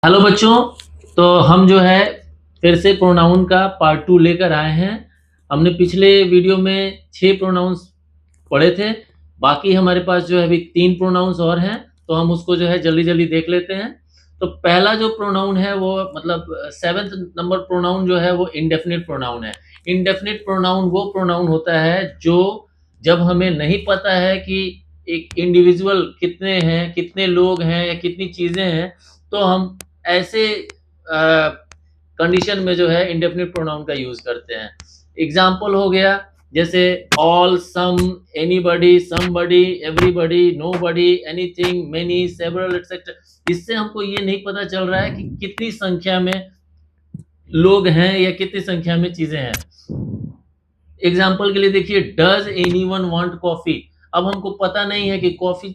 Hello बच्चों। तो हम जो है फिर से प्रोनाउन का पार्ट 2 लेकर आए हैं। हमने पिछले वीडियो में 6 प्रोनाउंस पढ़े थे। बाकी हमारे पास जो है अभी 3 प्रोनाउंस और हैं, तो हम उसको जो है जल्दी जल्दी देख लेते हैं। तो पहला जो प्रोनाउन है वो मतलब 7th नंबर प्रोनाउन जो है वो इंडेफिनिट प्रोनाउन है। इंडेफिनिट प्रोनाउन वो प्रोनाउन होता है जो जब हमें नहीं पता है कि एक इंडिविजुअल कितने हैं, कितने लोग हैं या कितनी चीज़ें हैं, तो हम ऐसे कंडीशन में जो है इंडेफिनिट प्रोनाउन का यूज करते हैं। एग्जाम्पल हो गया जैसे all, some, anybody, somebody, everybody, nobody, anything, many, several etcetera. इससे हमको ये नहीं पता चल रहा है कि कितनी संख्या में लोग हैं या कितनी संख्या में चीजें हैं। एग्जाम्पल के लिए देखिए, डज एनीवन वांट कॉफी। अब हमको पता नहीं है कि कॉफी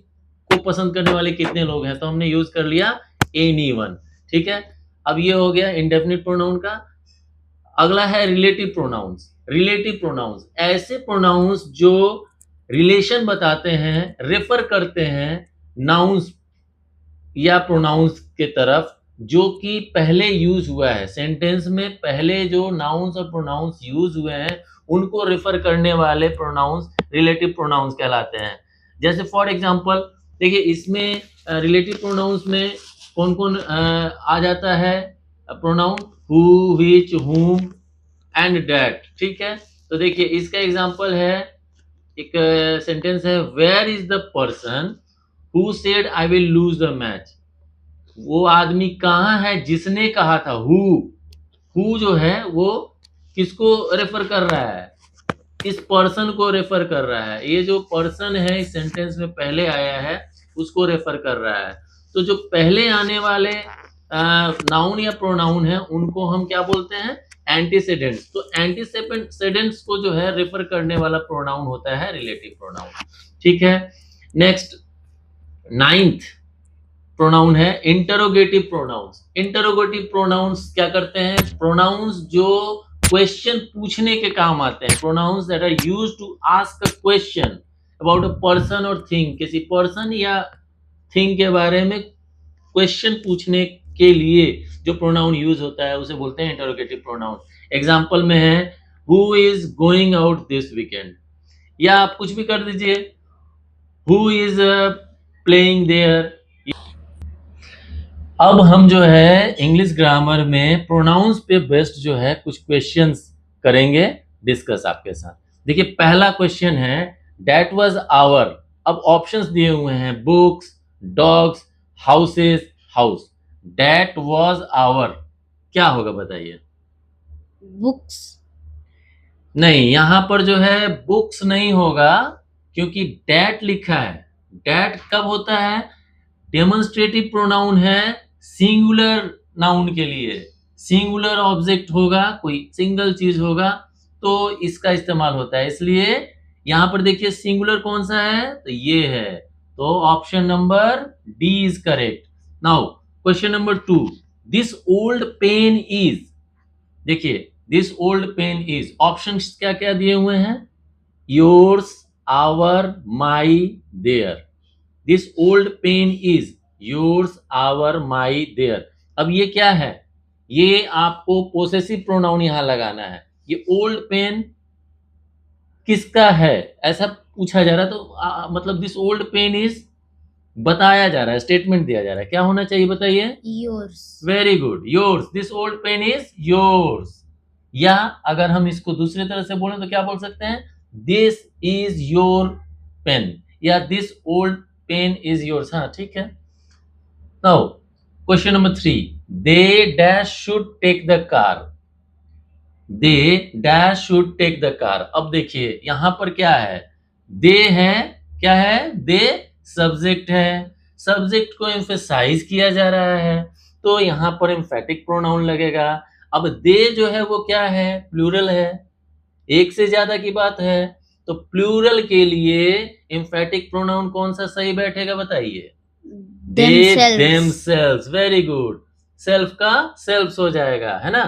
को पसंद करने वाले कितने लोग हैं, तो हमने यूज कर लिया एनीवन। ठीक है, अब ये हो गया इंडेफिनिट प्रोनाउन का। अगला है रिलेटिव प्रोनाउंस। रिलेटिव प्रोनाउंस ऐसे प्रोनाउंस जो रिलेशन बताते हैं, रेफर करते हैं नाउंस या प्रोनाउंस के तरफ, जो कि पहले यूज हुआ है सेंटेंस में। पहले जो नाउंस और प्रोनाउंस यूज हुए हैं उनको रेफर करने वाले प्रोनाउंस रिलेटिव प्रोनाउंस कहलाते हैं। जैसे फॉर एग्जांपल देखिए, इसमें रिलेटिव प्रोनाउंस में कौन कौन आ जाता है pronoun? Who, which, whom and that. ठीक है, तो देखिए इसका एग्जांपल है, एक सेंटेंस है, where is the person who said I will lose the match. वो आदमी कहाँ है जिसने कहा था। हु जो है वो किसको रेफर कर रहा है? इस पर्सन को रेफर कर रहा है। ये जो पर्सन है इस सेंटेंस में पहले आया है उसको रेफर कर रहा है। तो जो पहले आने वाले नाउन या प्रोनाउन है उनको हम क्या बोलते हैं? एंटीसेडेंट्स। तो एंटीसेडेंट्स को जो है रेफर करने वाला प्रोनाउन होता है रिलेटिव प्रोनाउन। ठीक है, नेक्स्ट 9th प्रोनाउन है इंटरोगेटिव प्रोनाउंस। इंटरोगेटिव प्रोनाउंस क्या करते हैं? प्रोनाउंस जो क्वेश्चन पूछने के काम आते हैं। Pronouns that are used to ask a question about a person or thing. किसी पर्सन या थिंग के बारे में क्वेश्चन पूछने के लिए जो प्रोनाउन यूज होता है उसे बोलते हैं इंटरोगेटिव प्रोनाउन। एग्जांपल में है, who is going out this weekend, या आप कुछ भी कर दीजिए, हु इज प्लेइंग देयर। अब हम जो है इंग्लिश ग्रामर में प्रोनाउंस पे बेस्ड जो है कुछ क्वेश्चंस करेंगे डिस्कस आपके साथ। देखिए पहला क्वेश्चन है, दैट वाज आवर। अब ऑप्शंस दिए हुए हैं, books, dogs, houses, house. That was our क्या होगा बताइए? बुक्स। नहीं, यहां पर जो है बुक्स नहीं होगा, क्योंकि दैट लिखा है। दैट कब होता है? डेमोन्स्ट्रेटिव प्रोनाउन है सिंगुलर नाउन के लिए। सिंगुलर ऑब्जेक्ट होगा, कोई सिंगल चीज होगा, तो इसका इस्तेमाल होता है। इसलिए यहां पर देखिए सिंगुलर कौन सा है, तो ये है। तो option number D is correct. Now question number 2, this old pen is. देखिए this old pen is, options क्या क्या दिए हुए हैं? Yours, our, my, their. This old pen is yours, our, my, their. अब ये क्या है? ये आपको पोसेसिव प्रोनाउन यहां लगाना है। ये ओल्ड पेन किसका है ऐसा पूछा जा रहा है, तो मतलब दिस ओल्ड पेन इज बताया जा रहा है, स्टेटमेंट दिया जा रहा है। क्या होना चाहिए बताइए? Yours. Very good, yours. This old pen is yours. या अगर हम इसको दूसरी तरह से बोलें तो क्या बोल सकते हैं? दिस इज योर पेन, या this old pen is yours. हाँ ठीक है। Now question number 3, they dash should take the car. They dash should take the car. अब देखिए यहां पर क्या है? दे है, क्या है? दे सब्जेक्ट है। सब्जेक्ट को एम्फेसाइज किया जा रहा है, तो यहां पर एम्फेटिक प्रोनाउन लगेगा। अब दे जो है वो क्या है? प्लूरल है, एक से ज्यादा की बात है, तो प्लूरल के लिए एम्फेटिक प्रोनाउन कौन सा सही बैठेगा बताइए? They themselves. Very good, self का सेल्फ्स हो जाएगा, है ना?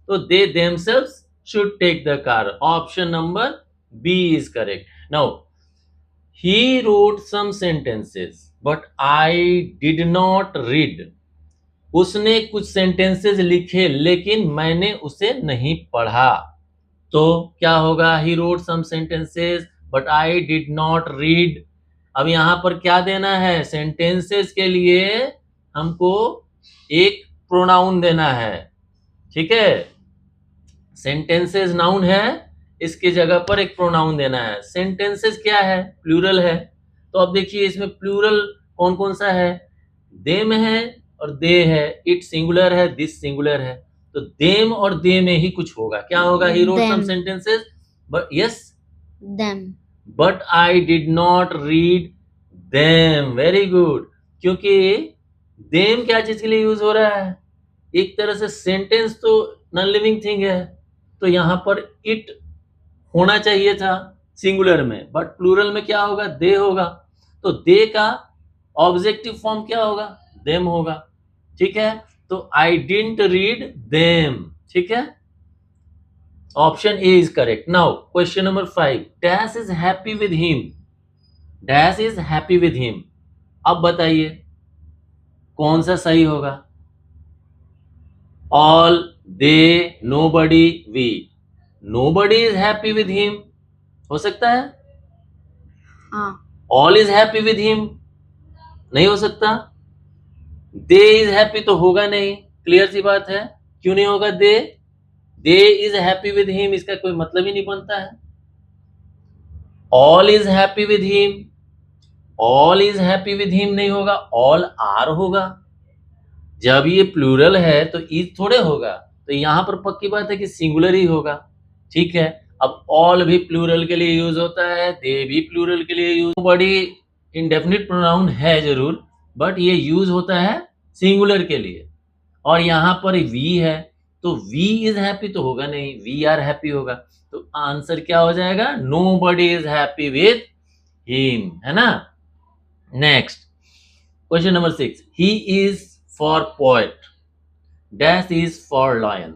तो they themselves should take the car. Option number B is correct. Now he wrote some sentences but I did not read. उसने कुछ सेंटेंसेस लिखे लेकिन मैंने उसे नहीं पढ़ा। तो क्या होगा? He wrote some sentences but I did not read. अब यहां पर क्या देना है? सेंटेंसेस के लिए हमको एक प्रोनाउन देना है, ठीक है। सेंटेंसेस नाउन है, इसकी जगह पर एक प्रोनाउन देना है। सेंटेंसेस क्या है? प्लूरल है। तो अब देखिए इसमें प्लूरल कौन कौन सा है? देम है और दे है। इट सिंगुलर है, दिस सिंगुलर है। तो देम और दे में ही कुछ होगा। क्या होगा? He wrote some Them. Sentences but yes Them. But I did not read them. Very good. क्योंकि देम क्या चीज के लिए यूज हो रहा है? एक तरह से सेंटेंस तो नॉन लिविंग थिंग है, तो यहां पर इट होना चाहिए था सिंगुलर में, बट प्लूरल में क्या होगा? दे होगा। तो दे का ऑब्जेक्टिव फॉर्म क्या होगा? देम होगा, ठीक है। तो आई डिडंट रीड देम, ठीक है। Option A is correct. Now question number 5, dash is happy with him. Dash is happy with him. अब बताइए कौन सा सही होगा? All, they, nobody, we. Nobody is happy with him हो सकता है, हाँ। All is happy with him नहीं हो सकता, दे इज हैप्पी तो होगा नहीं, क्लियर सी बात है। क्यों नहीं होगा? दे इज हैप्पी विद हिम, इसका कोई मतलब ही नहीं बनता है। All is happy with him, all is happy with him नहीं होगा, ऑल आर होगा। जब ये प्लूरल है तो इज थोड़े होगा, तो यहां पर पक्की बात है कि सिंगुलर ही होगा, ठीक है। अब ऑल भी प्लूरल के लिए यूज होता है, दे भी प्लूरल के लिए यूज। बड़ी इंडेफिनिट प्रोनाउन है जरूर, बट ये यूज होता है सिंगुलर के लिए। और यहाँ पर वी है, तो वी इज हैप्पी तो होगा नहीं, वी आर हैप्पी होगा। तो आंसर क्या हो जाएगा? Nobody is happy with him, है ना। Next question number 6, he is for poet, dash is for lion.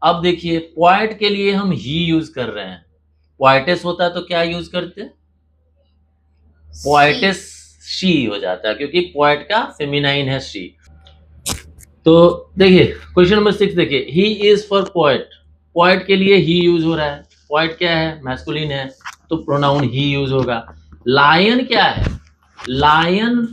अब देखिए पोएट के लिए हम ही यूज कर रहे हैं। पोएटेस होता तो क्या यूज करते? पोएटेस शी हो जाता है, क्योंकि पोएट का फेमिनाइन है शी। तो देखिए क्वेश्चन नंबर 6 देखिए, ही इज फॉर पोएट। पोएट के लिए ही यूज हो रहा है। पोएट क्या है? मैस्कुलिन है, तो प्रोनाउन ही यूज होगा। लायन क्या है? लायन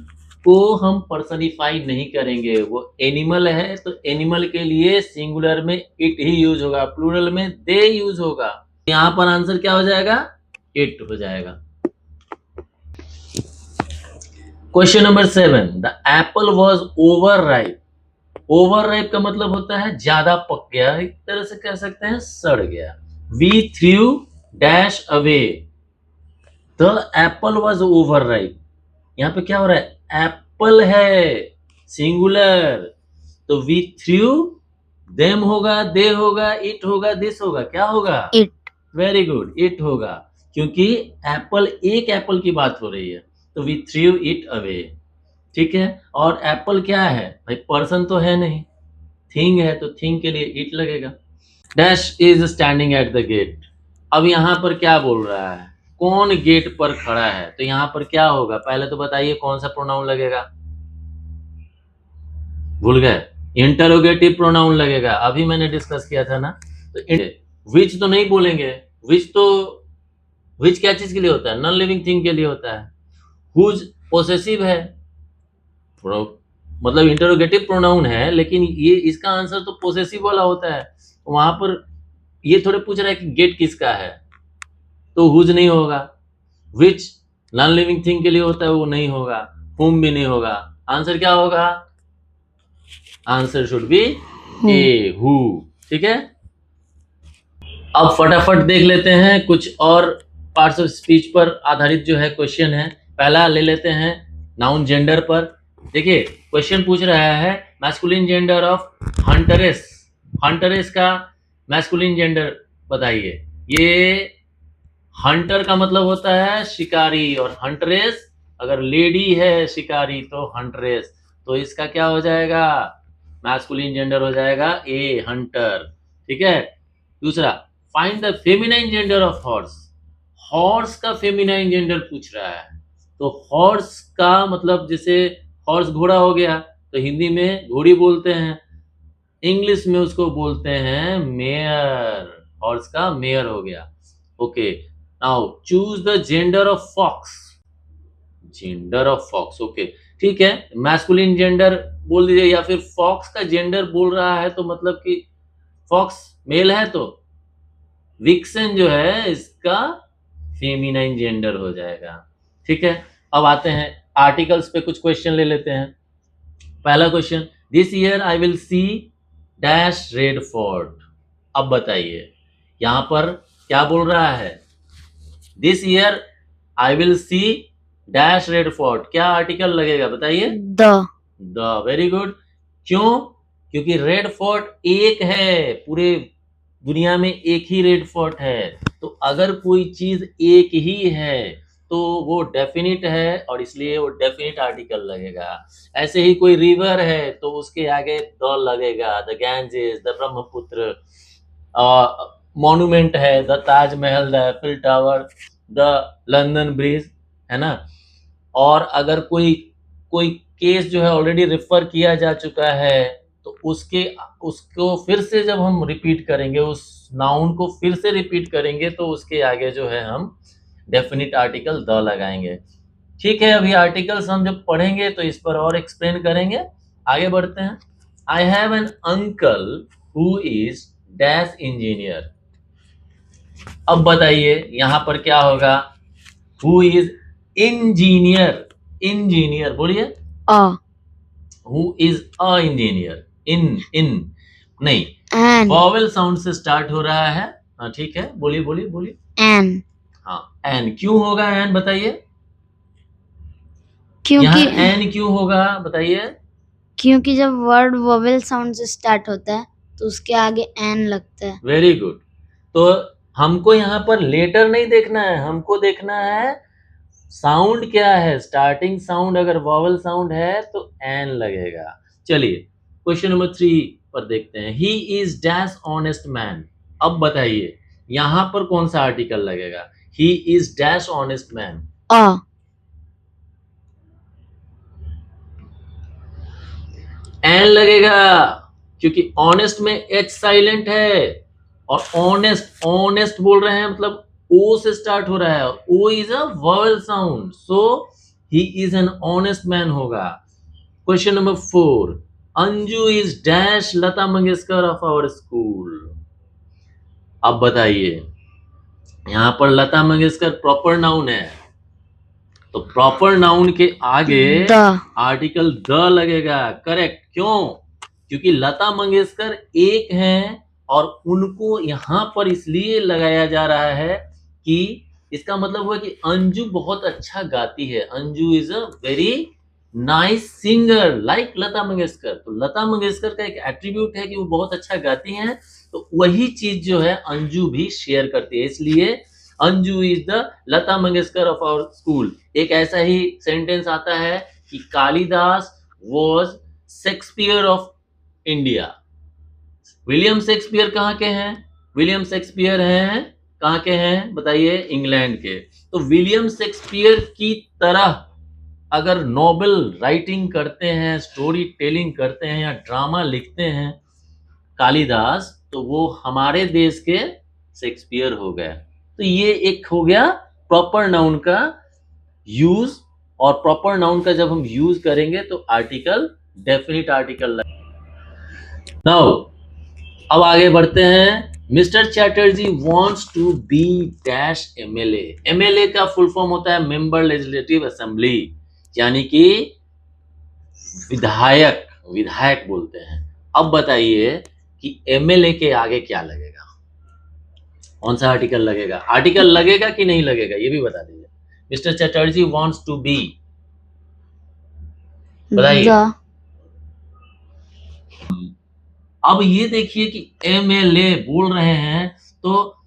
को हम पर्सनिफाई नहीं करेंगे, वो एनिमल है, तो एनिमल के लिए सिंगुलर में इट ही यूज होगा, प्लूरल में दे यूज होगा। यहां पर आंसर क्या हो जाएगा? इट हो जाएगा। Question number 7, the apple was over ripe. Over ripe का मतलब होता है ज्यादा पक गया, एक तरह से कह सकते हैं सड़ गया। We threw dash away, the apple was over ripe. यहाँ पे क्या हो रहा है? एप्पल है सिंगुलर, तो वी थ्रू देम होगा, दे होगा, इट होगा, दिस होगा, क्या होगा? It. वेरी गुड, इट होगा, क्योंकि एप्पल, एक एप्पल की बात हो रही है, तो वी थ्रू इट अवे, ठीक है। और एप्पल क्या है भाई? पर्सन तो है नहीं, थिंग है, तो थिंग के लिए इट लगेगा। Dash is standing at the gate. अब यहाँ पर क्या बोल रहा है? कौन गेट पर खड़ा है? तो यहाँ पर क्या होगा? पहले तो बताइए कौन सा प्रोनाउन लगेगा? भूल गए? इंटरोगेटिव प्रोनाउन लगेगा, अभी मैंने डिस्कस किया था ना। तो विच तो नहीं बोलेंगे, विच क्या चीज के लिए होता है? नॉन लिविंग थिंग के लिए होता है। हुज पोसेसिव है, मतलब इंटरोगेटिव प्रोनाउन है, लेकिन ये इसका आंसर तो पोसेसिव वाला होता है। तो वहां पर ये थोड़े पूछ रहा है कि गेट किसका है, तो हुज नहीं होगा। विच नॉन लिविंग थिंग के लिए होता है, वो नहीं होगा। हुम भी नहीं होगा। आंसर क्या होगा? Answer should be A, who, ठीक है। अब फटाफट देख लेते हैं कुछ और पार्ट्स ऑफ स्पीच पर आधारित जो है क्वेश्चन है। पहला ले लेते हैं नाउन जेंडर पर। देखिए क्वेश्चन पूछ रहा है मैस्कुलिन जेंडर ऑफ हंटरेस। हंटरेस का मैस्कुलिन जेंडर बताइए। ये हंटर का मतलब होता है शिकारी, और हंटरेस अगर लेडी है शिकारी तो हंटरेस, तो इसका क्या हो जाएगा? मैस्कुलिन जेंडर हो जाएगा ए, हंटर, ठीक है। दूसरा, find the feminine gender of horse. Horse का फेमिनाइन जेंडर पूछ रहा है, तो हॉर्स का मतलब जैसे हॉर्स घोड़ा हो गया, तो हिंदी में घोड़ी बोलते हैं, इंग्लिश में उसको बोलते हैं मेयर, हॉर्स का मेयर हो गया। Okay, now choose the gender of fox. Gender of fox, okay ठीक है, मैस्कुलिन जेंडर बोल दीजिए, या फिर फॉक्स का जेंडर बोल रहा है तो मतलब कि फॉक्स मेल है तो विक्सन जो है इसका फेमिनाइन जेंडर हो जाएगा। ठीक है, अब आते हैं आर्टिकल्स पे, कुछ क्वेश्चन ले लेते हैं। पहला question, this year I will see dash Red Fort. अब बताइए यहां पर क्या बोल रहा है, this year I will see dash Red Fort, क्या आर्टिकल लगेगा बताइए? The, very good. क्यों? क्योंकि रेड फोर्ट एक है, पूरे दुनिया में एक ही रेड फोर्ट है, तो अगर कोई चीज एक ही है तो वो डेफिनिट है और इसलिए वो डेफिनिट आर्टिकल लगेगा। ऐसे ही कोई रिवर है तो उसके आगे द लगेगा, the Ganges, the Brahmaputra. Monument है, the Taj Mahal, the Eiffel Tower, the London Bridge, है ना। और अगर कोई कोई केस जो है ऑलरेडी रेफर किया जा चुका है तो उसको फिर से जब हम रिपीट करेंगे, उस नाउन को फिर से रिपीट करेंगे तो उसके आगे जो है हम डेफिनिट आर्टिकल द लगाएंगे। ठीक है, अभी आर्टिकल्स हम जब पढ़ेंगे तो इस पर और एक्सप्लेन करेंगे। आगे बढ़ते हैं। I have an uncle who is dash engineer. अब बताइए यहां पर क्या होगा, हु इज इंजीनियर, इंजीनियर बोलिए, हु इज अ इंजीनियर, इन नहीं, वॉवेल साउंड से स्टार्ट हो रहा है। हाँ ठीक है, बोलिए बोलिए बोलिए। एन। हाँ, एन क्यों होगा, एन बताइए, क्योंकि यहाँ एन क्यों होगा बताइए? क्योंकि जब वर्ड वोवेल साउंड से स्टार्ट होता है तो उसके आगे एन लगता है। Very good. तो हमको यहाँ पर लेटर नहीं देखना है, हमको देखना है साउंड क्या है, स्टार्टिंग साउंड अगर वॉवेल साउंड है तो एन लगेगा। चलिए क्वेश्चन नंबर 3 पर देखते हैं। He is dash honest man. अब बताइए यहां पर कौन सा आर्टिकल लगेगा, he is dash honest man. An लगेगा क्योंकि ऑनेस्ट में एच साइलेंट है, और ऑनेस्ट, ऑनेस्ट बोल रहे हैं मतलब ओ से स्टार्ट हो रहा है, और O is a vowel sound, so he is an honest man होगा। Question number 4, Anju is dash Lata Mangeshkar of our school. अब बताइए यहां पर लता मंगेशकर प्रॉपर नाउन है, तो प्रॉपर नाउन के आगे आर्टिकल द लगेगा। करेक्ट, क्यों? क्योंकि लता मंगेशकर एक हैं और उनको यहां पर इसलिए लगाया जा रहा है कि इसका मतलब हुआ कि अंजू बहुत अच्छा गाती है, Anju is a very nice singer like Lata Mangeshkar. तो लता मंगेशकर का एक एट्रीब्यूट है कि वो बहुत अच्छा गाती हैं, तो वही चीज जो है अंजू भी शेयर करती है, इसलिए Anju is the Lata Mangeshkar of our school. एक ऐसा ही सेंटेंस आता है कि Kalidas was Shakespeare of India. William Shakespeare कहाँ के हैं? विलियम शेक्सपियर हैं कहाँ के हैं बताइए? इंग्लैंड के। तो विलियम शेक्सपियर की तरह अगर नोवेल राइटिंग करते हैं, स्टोरी टेलिंग करते हैं या ड्रामा लिखते हैं कालिदास, तो वो हमारे देश के शेक्सपियर हो गए। तो ये एक हो गया प्रॉपर नाउन का यूज, और प्रॉपर नाउन का जब हम यूज करेंगे तो आर्टिकल डेफिनिट आर्टिकल। नाउ अब आगे बढ़ते हैं। Mister Chatterjee wants to be dash MLA. MLA का फुल फॉर्म होता है मेंबर लेजिस्लेटिव असेंबली, यानी कि विधायक, विधायक बोलते हैं। अब बताइए कि एमएलए के आगे क्या लगेगा, कौन सा आर्टिकल लगेगा? आर्टिकल लगेगा कि नहीं लगेगा ये भी बता दीजिए। Mister Chatterjee wants to be, बताइए। अब ये देखिए कि एमएलए बोल रहे हैं तो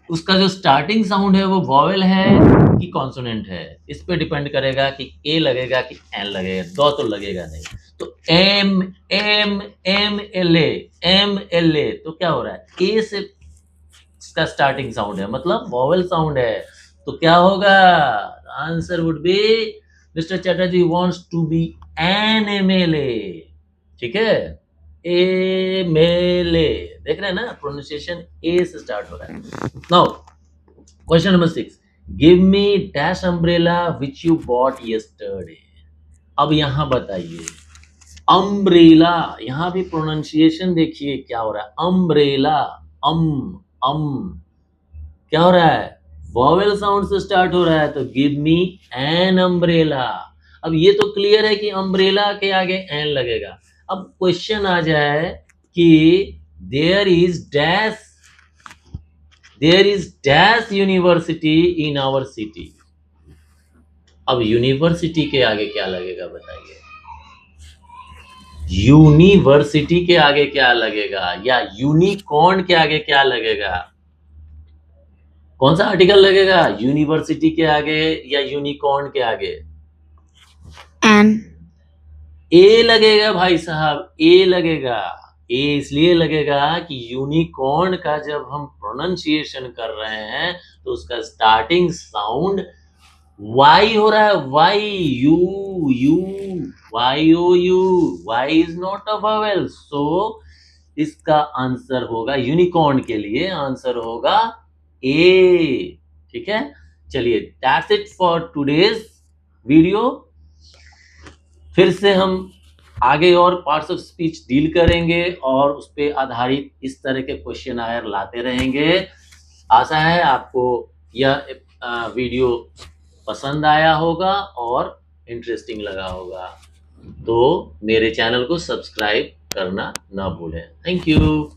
उसका जो स्टार्टिंग साउंड है वो वॉवेल है कि कॉन्सोनेंट है, इस पे डिपेंड करेगा कि ए लगेगा कि एन लगेगा, दो तो लगेगा नहीं। तो M M M L A, तो क्या हो रहा है, ए से इसका स्टार्टिंग साउंड है मतलब वॉवेल साउंड है, तो क्या होगा? Answer would be mister Chatterjee wants to be an MLA, ठीक है, MLA, देख रहे हैं ना, प्रोनाउंसिएशन ए से स्टार्ट हो रहा है। Now question number 6, give me dash umbrella which you bought yesterday. अब यहां बताइए, अम्ब्रेला, यहां भी प्रोनाउंसिएशन देखिए क्या हो रहा है, अम्ब्रेला, क्या हो रहा है, वॉवेल साउंड से स्टार्ट हो रहा है, तो गिव मी एन अम्ब्रेला। अब ये तो क्लियर है कि अम्ब्रेला के आगे एन लगेगा। अब क्वेश्चन आ जाए कि there is dash university in our city. अब यूनिवर्सिटी के आगे क्या लगेगा बताइए, यूनिवर्सिटी के आगे क्या लगेगा, या यूनिकॉर्न के आगे क्या लगेगा, कौन सा आर्टिकल लगेगा, यूनिवर्सिटी के आगे या यूनिकॉर्न के आगे? एन। ए लगेगा भाई साहब, ए लगेगा। ए इसलिए लगेगा कि यूनिकॉर्न का जब हम प्रोनाउंसिएशन कर रहे हैं तो उसका स्टार्टिंग साउंड वाई हो रहा है, Y, U U, Y O U, Y is not a vowel, so इसका आंसर होगा, यूनिकॉर्न के लिए आंसर होगा ए, ठीक है। चलिए, that's it for today's video. फिर से हम आगे और पार्ट्स ऑफ स्पीच डील करेंगे और उस पर आधारित इस तरह के क्वेश्चन आयर लाते रहेंगे। आशा है आपको यह वीडियो पसंद आया होगा और इंटरेस्टिंग लगा होगा, तो मेरे चैनल को सब्सक्राइब करना ना भूलें। Thank you.